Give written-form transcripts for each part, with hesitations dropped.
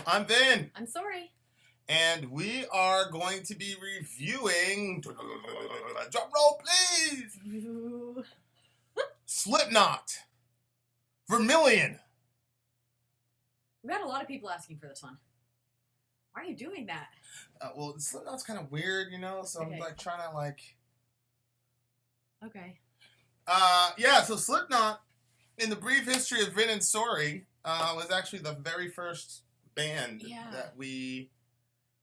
I'm Vin. I'm Sori. And we are going to be reviewing... Drum roll, please! Slipknot. Vermillion. We've had a lot of people asking for this one. Why are you doing that? Well, Slipknot's kind of weird, you know? So Okay. I'm like trying to like... Okay. Yeah, so Slipknot, in the brief history of Vin and Sori, was actually the very first band that we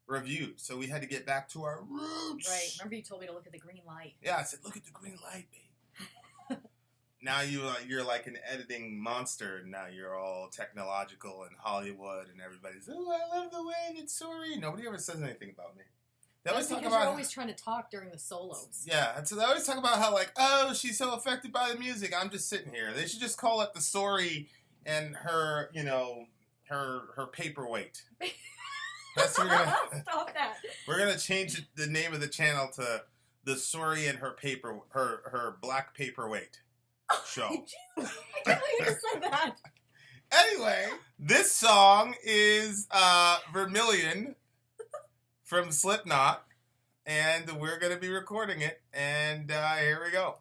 reviewed. So we had to get back to our roots. Right. Remember you told me to look at the green light. Yeah, I said, look at the green light, babe. Now you're like an editing monster. Now you're all technological and Hollywood, and everybody's, oh, I love the way that Sori. Nobody ever says anything about me. They always talk about. You're always trying to talk during the solos. Yeah, and so they always talk about how like, oh, she's so affected by the music. I'm just sitting here. They should just call it the Sori and her, you know, her paperweight. That's what we're gonna Stop that. We're gonna change the name of the channel to the Sori and her black paperweight show. Jesus, I can't believe you just said that. Anyway, this song is Vermillion from Slipknot, and we're gonna be recording it. And here we go.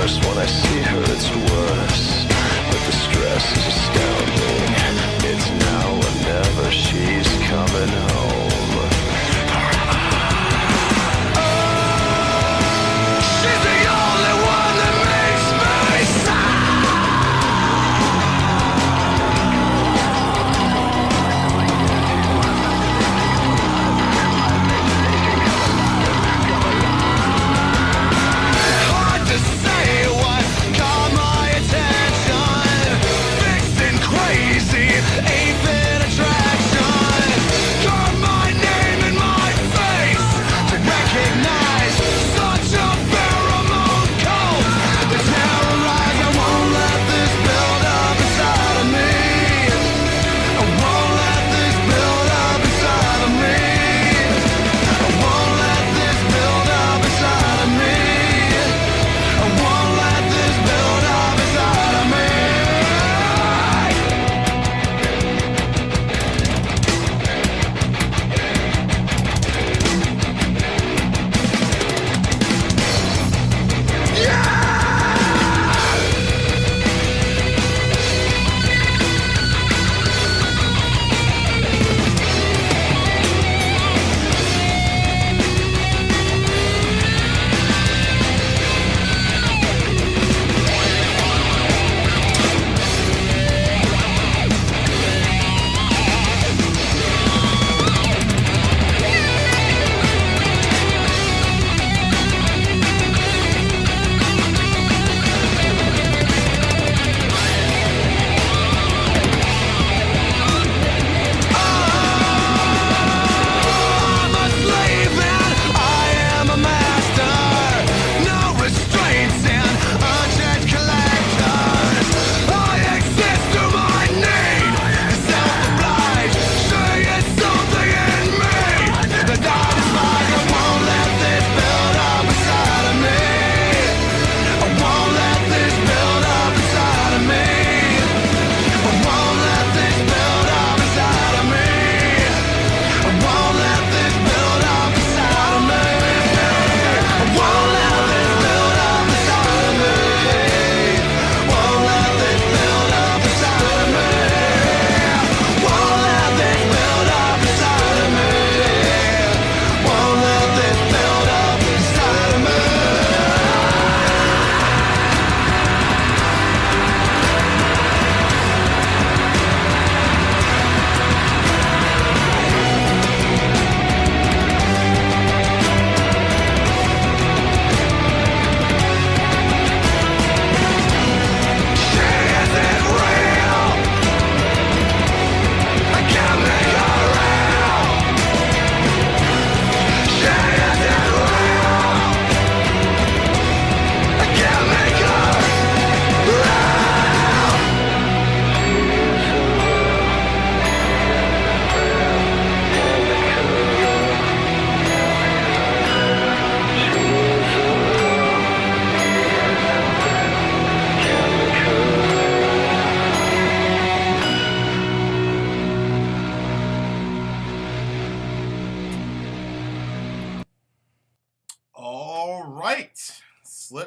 When I see her, it's worse. But the stress is astounding. It's now or never. She's coming home. She's the only one that makes me hard to say what caught my attention. Fixed and crazy, 8-bit attraction. Caught my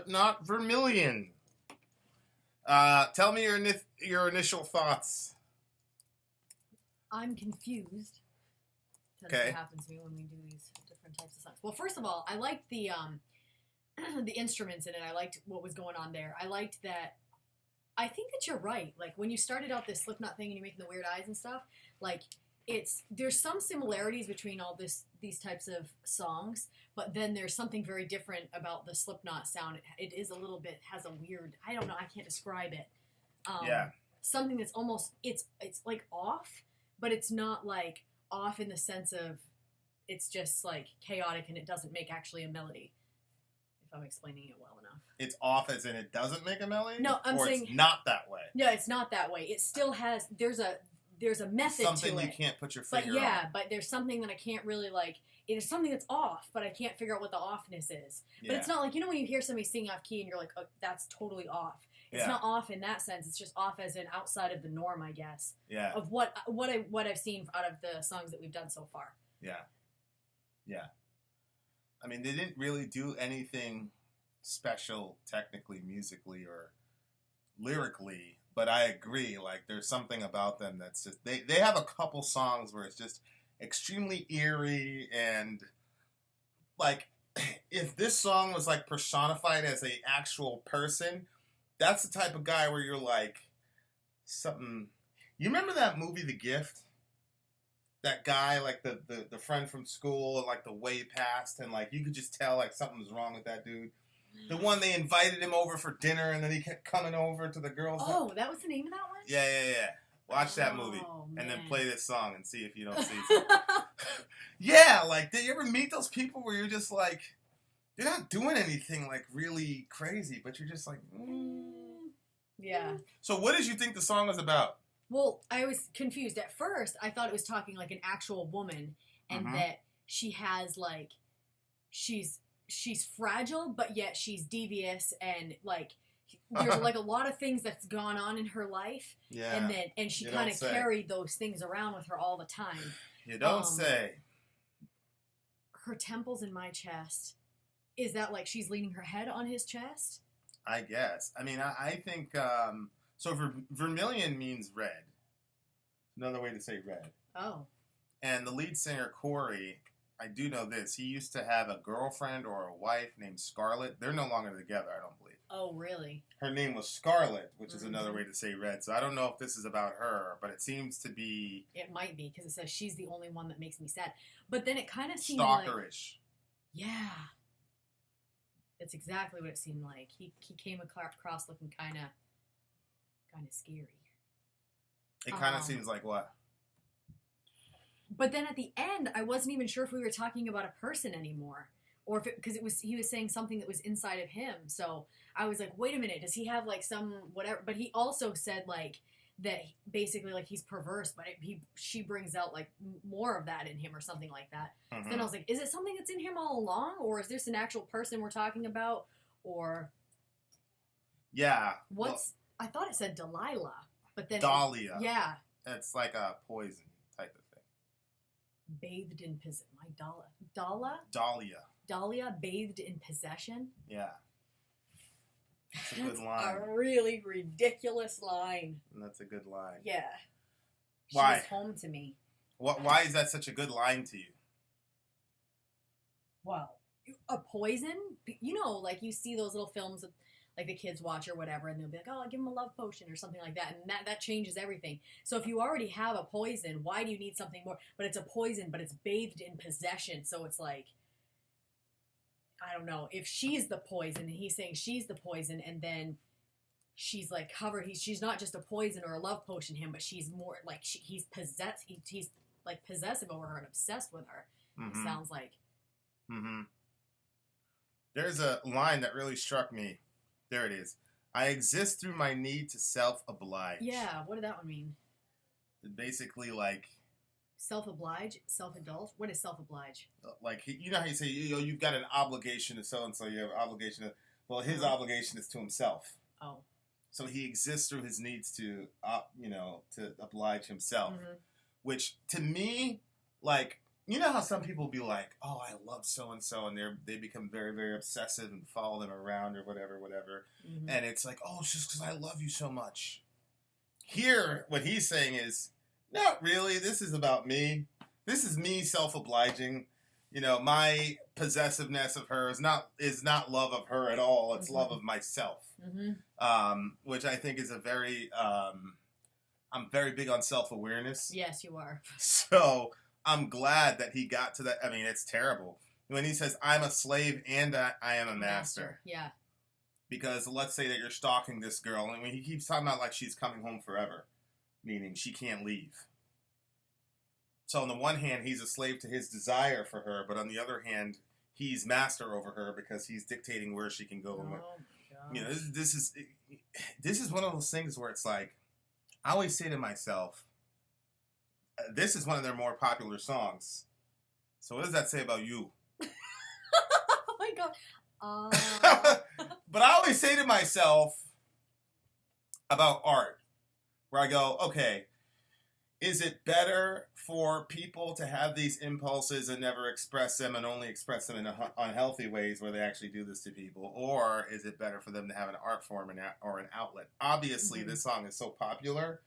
Slipknot, Vermillion. Tell me your initial thoughts. I'm confused. That's Okay. what happens to me when we do these different types of songs. Well, first of all, I liked the the instruments in it. I liked what was going on there. I liked that. I think that you're right. Like when you started out this Slipknot thing and you're making the weird eyes and stuff, like there's some similarities between all these types of songs, but then there's something very different about the Slipknot sound. It is a little bit has a weird. I don't know. I can't describe it. Yeah. Something that's almost it's like off, but it's not like off in the sense of it's just like chaotic and it doesn't make actually a melody. If I'm explaining it well enough. It's off as in it doesn't make a melody? No, I'm or saying it's not that way. No, it's not that way. It still has there's a method Something to it. you can't put your But finger on. yeah, but there's something that I can't really like. It is something that's off, but I can't figure out what the offness is. Yeah. But it's not like when you hear somebody sing off key and you're like, oh, that's totally off. It's Yeah. not off in that sense. It's just off as in outside of the norm, I guess. Yeah. Of what I've seen out of the songs that we've done so far. Yeah. Yeah. I mean, they didn't really do anything special technically, musically, or lyrically, but I agree. Like, there's something about them that's just... They have a couple songs where it's just extremely eerie and, like, if this song was, like, personified as a actual person, that's the type of guy where you're like, something... You remember that movie, The Gift? That guy, like, the friend from school, and, like, the way past, and, like, you could just tell, like, something was wrong with that dude. The one they invited him over for dinner, and then he kept coming over to the girls. Oh, that was the name of that one? Yeah. Watch that movie, and then man. play this song and see if you don't see something. Yeah, like, did you ever meet those people where you're just like, you're not doing anything, like, really crazy, but you're just like, Yeah. So what did you think the song was about? Well, I was confused. At first, I thought it was talking like an actual woman and that she has like she's fragile, but yet she's devious and like there's like a lot of things that's gone on in her life. Yeah. And she You kind don't of say. carried those things around with her all the time. You don't say. Her temples in my chest. Is that like she's leaning her head on his chest? I guess. I mean, I think, so Vermillion means red. Another way to say red. Oh. And the lead singer, Corey, I do know this. He used to have a girlfriend or a wife named Scarlett. They're no longer together, I don't believe. Oh, really? Her name was Scarlett, which is another way to say red. So I don't know if this is about her, but it seems to be... It might be, because it says she's the only one that makes me sad. But then it kind of seemed like... stalkerish. Yeah. That's exactly what it seemed like. He came across looking kind of scary. It kind of seems like what? But then at the end, I wasn't even sure if we were talking about a person anymore, or if because he was saying something that was inside of him. So I was like, wait a minute, does he have like some whatever? But he also said like that basically like he's perverse, but she brings out like more of that in him or something like that. So then I was like, is it something that's in him all along, or is this an actual person we're talking about, or Yeah. what's? I thought it said Delilah, but then Dahlia. Yeah, It's like a poison type of thing. bathed in possession. My Dahlia. Bathed in possession. Yeah. That's a That's good line. a really ridiculous line. That's a good line. Yeah. Why? She was home to me. Why is that such a good line to you? Wow. A poison? You know, like you see those little films that, like the kids watch or whatever, and they'll be like, oh, I'll give them a love potion or something like that. And that changes everything. So if you already have a poison, why do you need something more? But it's a poison, but it's bathed in possession. So it's like, I don't know. If she's the poison, and he's saying she's the poison, and then she's like covered. She's not just a poison or a love potion him, but she's more like he's possessed. He's like possessive over her and obsessed with her. It sounds like. There's a line that really struck me. There it is. I exist through my need to self-oblige. Yeah, what did that one mean? Basically, like... Self-oblige? Self-indulge? What is self-oblige? Like, you know how you say, you've got an obligation to so-and-so, you have an obligation to... Well, his obligation is to himself. Oh. So he exists through his needs to, to oblige himself. Which, to me, like, you know how some people be like, oh, I love so-and-so, and they become very, very obsessive and follow them around or whatever. Mm-hmm. And it's like, oh, it's just because I love you so much. Here, what he's saying is, not really. This is about me. This is me self-obliging. You know, my possessiveness of her is not love of her at all. It's love of myself. Which I think is a very, I'm very big on self-awareness. Yes, you are. So I'm glad that he got to that. I mean, it's terrible. When he says, I'm a slave and I am a master. Yeah. Because let's say that you're stalking this girl, and he keeps talking about like she's coming home forever, meaning she can't leave. So on the one hand, he's a slave to his desire for her, but on the other hand, he's master over her because he's dictating where she can go. Oh and my where, God. you know, this is one of those things where it's like, I always say to myself, this is one of their more popular songs. So what does that say about you? Oh my God. But I always say to myself about art, where I go, okay, is it better for people to have these impulses and never express them and only express them in unhealthy ways where they actually do this to people? Or is it better for them to have an art form or an outlet? Obviously, this song is so popular.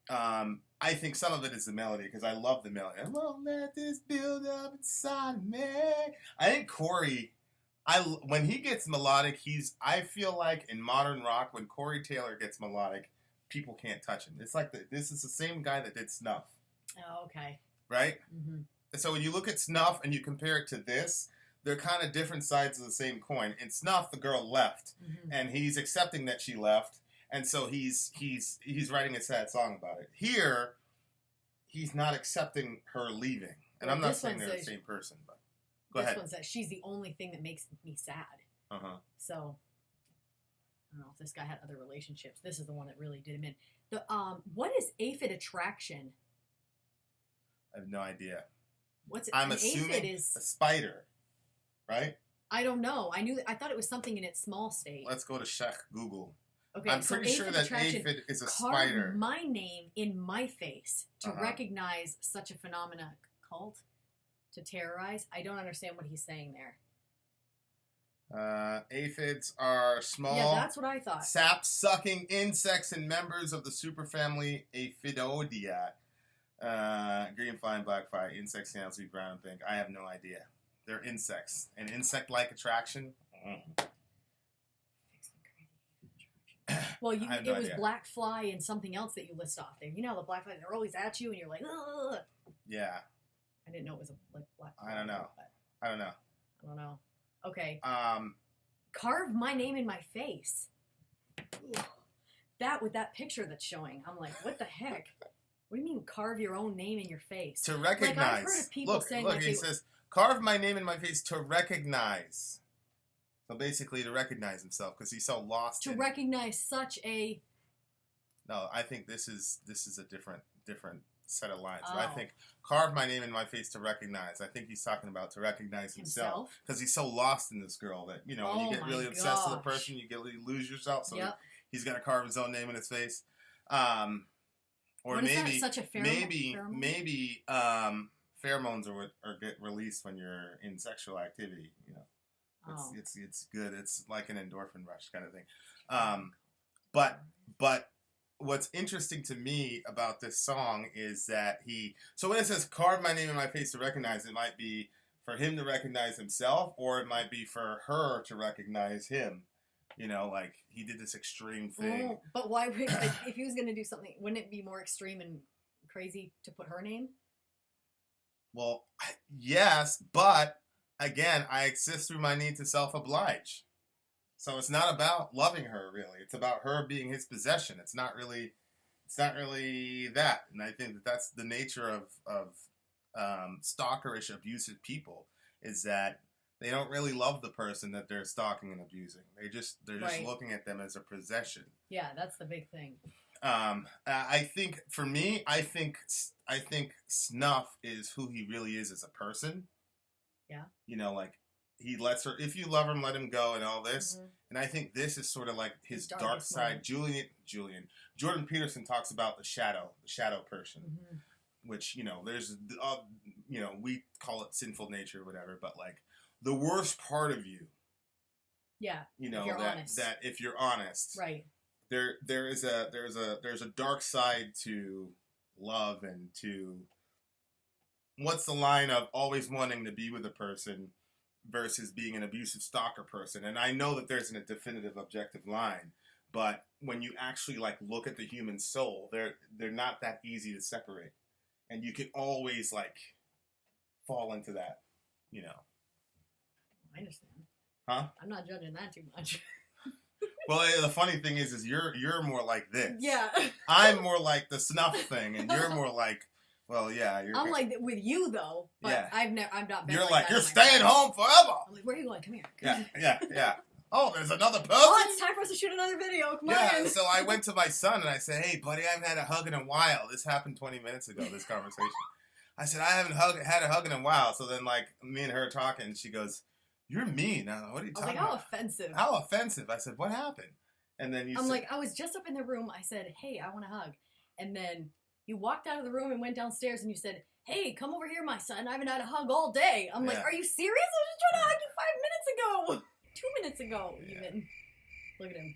I think some of it is the melody, because I love the melody. I won't let this build up inside me. I think Corey, when he gets melodic, I feel like in modern rock, when Corey Taylor gets melodic, people can't touch him. It's like this is the same guy that did Snuff. Oh, okay. Right? Mm-hmm. So when you look at Snuff and you compare it to this, they're kind of different sides of the same coin. In Snuff, the girl left, and he's accepting that she left, and so he's writing a sad song about it. Here, he's not accepting her leaving. And I'm not saying they're the same person, but go ahead. This one says she's the only thing that makes me sad. So, I don't know if this guy had other relationships. This is the one that really did him in. What is aphid attraction? I have no idea. I'm assuming is a spider, right? I don't know. I thought it was something in its small state. Let's go to Sheikh Google. Okay, I'm pretty sure that aphid is a spider. Carve my name in my face to recognize such a phenomena cult to terrorize. I don't understand what he's saying there. Aphids are small, yeah, that's what I thought. sap-sucking insects and members of the superfamily Aphidoidea. Green fly and black fly. Insects can also be brown and pink. I have no idea. They're insects. An insect-like attraction? Well, it was black fly and something else that you list off there. You know, the black fly, they're always at you, and you're like, ugh. Yeah. I didn't know it was a black fly. I don't know. Okay. Carve my name in my face. Ugh. That with that picture that's showing, I'm like, what the heck? What do you mean carve your own name in your face? To recognize. Like, I've heard of people saying look, he says, carve my name in my face to recognize. So basically to recognize himself, because he's so lost. To recognize such a... No, I think this is a different set of lines. Oh. I think carve my name in my face to recognize. I think he's talking about to recognize himself. Because he's so lost in this girl that, you know, when you get really obsessed with a person, you lose yourself. So he's going to carve his own name in his face. Or maybe such a pheromone? Maybe pheromones are get released when you're in sexual activity, you know. It's good. It's like an endorphin rush kind of thing. But what's interesting to me about this song is that so when it says carve my name in my face to recognize, it might be for him to recognize himself, or it might be for her to recognize him. You know, like he did this extreme thing. Oh, but why would, if he was going to do something, wouldn't it be more extreme and crazy to put her name? Well, yes, but again, I exist through my need to self-oblige. So it's not about loving her, really. It's about her being his possession. It's not really that. And I think that's the nature of stalkerish, abusive people, is that they don't really love the person that they're stalking and abusing. They're just looking at them as a possession. Yeah, that's the big thing. I think for me, I think Snuff is who he really is as a person. Yeah. You know, like he lets her. If you love him, let him go, and all this. Mm-hmm. And I think this is sort of like his dark side. Jordan Peterson talks about the shadow person. Mm-hmm. which, you know, there's, you know, we call it sinful nature or whatever, but like the worst part of you, Yeah. you know, If you're that honest. that if you're honest, Right. there's a dark side to love and to what's the line of always wanting to be with a person versus being an abusive stalker person. And I know that there's a definitive objective line, but when you actually like look at the human soul, they're not that easy to separate. And you can always like fall into that, you know. I understand. Huh? I'm not judging that too much. Well, the funny thing is you're more like this. Yeah. I'm more like the snuff thing, and you're more like, well, yeah. I'm like with you though, but Yeah. I'm not. Been You're like like that you're in my staying life. home forever. I'm like, where are you going? Come here. Yeah. Oh, there's another person. Oh, it's time for us to shoot another video. Come Yeah, on. so I went to my son and I said, hey, buddy, I haven't had a hug in a while. This happened 20 minutes ago, this conversation. I said, I haven't had a hug in a while. So then, like, me and her talking, she goes, you're mean. What are you I was talking like, how about? offensive. How offensive? I said, what happened? And then I'm like, I was just up in the room. I said, hey, I want a hug. And then you walked out of the room and went downstairs and you said, hey, come over here, my son. I haven't had a hug all day. I'm like, Yeah. are you serious? I was just trying to hug you 5 minutes ago. 2 minutes ago, Yeah. even. Look at him.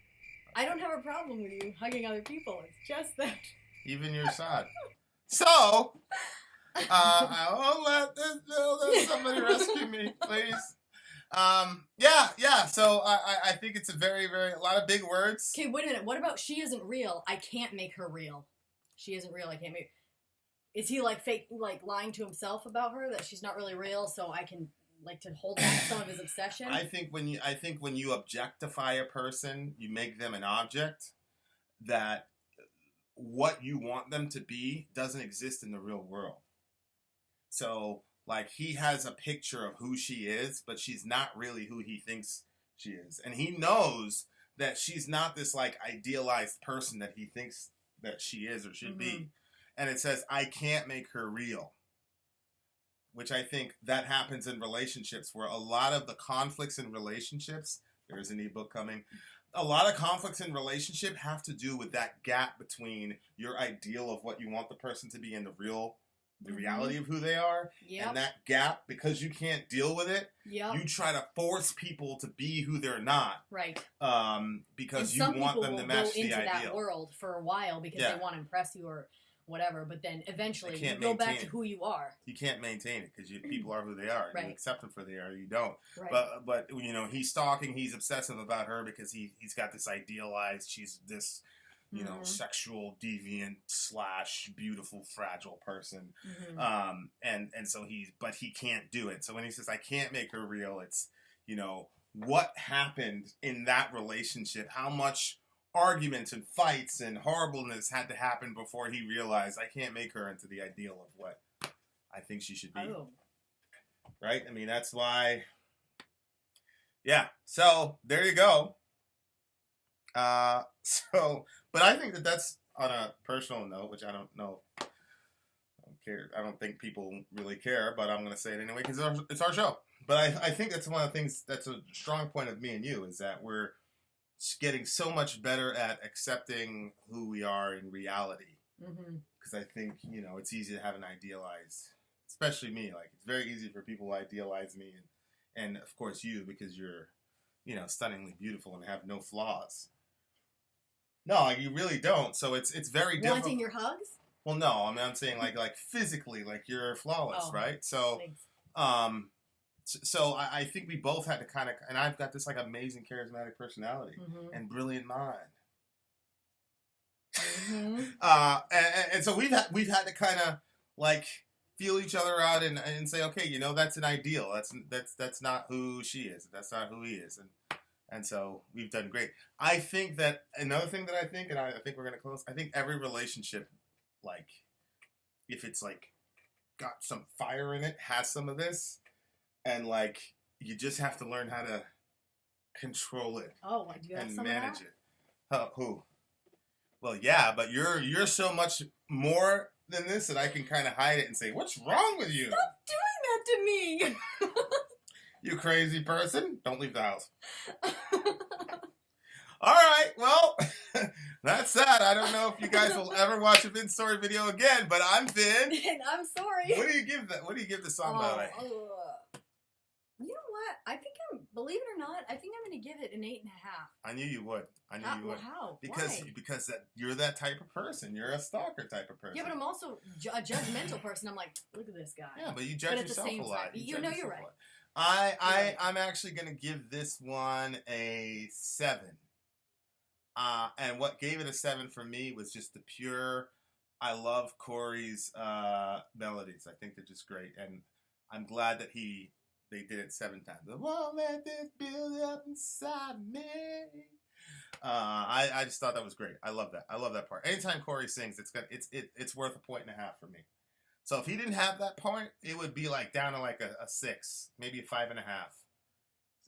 I don't have a problem with you hugging other people. It's just that. even your son. So, I won't let this building. Somebody rescue me, please. Yeah. So I think it's a a lot of big words. Okay, wait a minute. What about she isn't real? I can't make her real. She isn't real. I can't make. Is he like fake, like lying to himself about her that she's not really real? So I can like to hold back some of his obsession. I think when you objectify a person, you make them an object. That what you want them to be doesn't exist in the real world. So, like, he has a picture of who she is, but she's not really who he thinks she is, and he knows that she's not this like idealized person that he thinks that she is or should be. And it says, I can't make her real. Which I think that happens in relationships where a lot of the conflicts in relationships, there is an ebook coming, a lot of conflicts in relationship have to do with that gap between your ideal of what you want the person to be and the reality of who they are. Yep. And that gap, because you can't deal with it, Yep. you try to force people to be who they're not. Right. Because And you some want people them to will match go into the that ideal. world for a while because Yeah. they want to impress you or whatever, but then eventually They you can't go back maintain to it. who you are. You can't maintain it because people are who they are. Right. You accept them for they are. You don't. Right. But you know, he's stalking. He's obsessive about her because he's got this idealized. She's this, you know, sexual deviant / beautiful fragile person. And so but he can't do it. So when he says I can't make her real, it's, you know, what happened in that relationship? How much arguments and fights and horribleness had to happen before he realized I can't make her into the ideal of what I think she should be. Oh. Right? I mean, that's why. Yeah. So there you go. But I think that's on a personal note, which I don't know. I don't care. I don't think people really care, but I'm going to say it anyway because it's our show. But I think that's one of the things that's a strong point of me and you is that we're getting so much better at accepting who we are in reality. Because I think, you know, it's easy to have an idealized, especially me. Like, it's very easy for people to idealize me and of course you, because you're, you know, stunningly beautiful and have no flaws. No, like, you really don't. So it's very difficult. Wanting your hugs? Well, no, I mean, I'm saying like physically, like you're flawless, right? So, Thanks. so I think we both had to kind of, and I've got this like amazing charismatic personality and brilliant mind. And so we've had to kind of like feel each other out and say, okay, you know, that's an ideal. That's not who she is. That's not who he is. And so we've done great. I think that another thing that I think, and I think we're going to close, I think every relationship, like, if it's like got some fire in it, has some of this, and like, you just have to learn how to control it. Oh, do you have and some manage of it. Who? Well, yeah, but you're so much more than this that I can kind of hide it and say, what's wrong with you? Stop doing that to me. You crazy person. Don't leave the house. All right. Well, That's sad. I don't know if you guys will ever watch a Vin Sori video again, but I'm Vin. And I'm sorry. What do you give that? What do you give the song, by the way? You know what? I think believe it or not, I think I'm going to give it an 8.5. I knew you would. I knew you would. How? Because Why? because you're that type of person. You're a stalker type of person. Yeah, but I'm also a judgmental person. I'm like, look at this guy. Yeah, but you judge yourself a lot. You know you're right. I'm actually going to give this one a 7. And what gave it a 7 for me was just the pure. I love Corey's melodies. I think they're just great, and I'm glad that they did it 7 times. I won't let this build up inside me. I just thought that was great. I love that. I love that part. Anytime Corey sings, it's worth a 1.5 for me. So if he didn't have that point, it would be like down to like a 6, maybe a 5.5.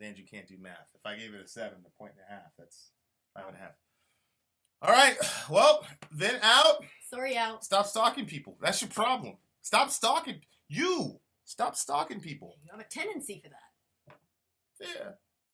Andrew can't do math. If I gave it a 7, a 1.5, that's 5.5. All right. Well, Vin out. Sorry out. Stop stalking people. That's your problem. Stop stalking. Stop stalking people. You have a tendency for that. Yeah.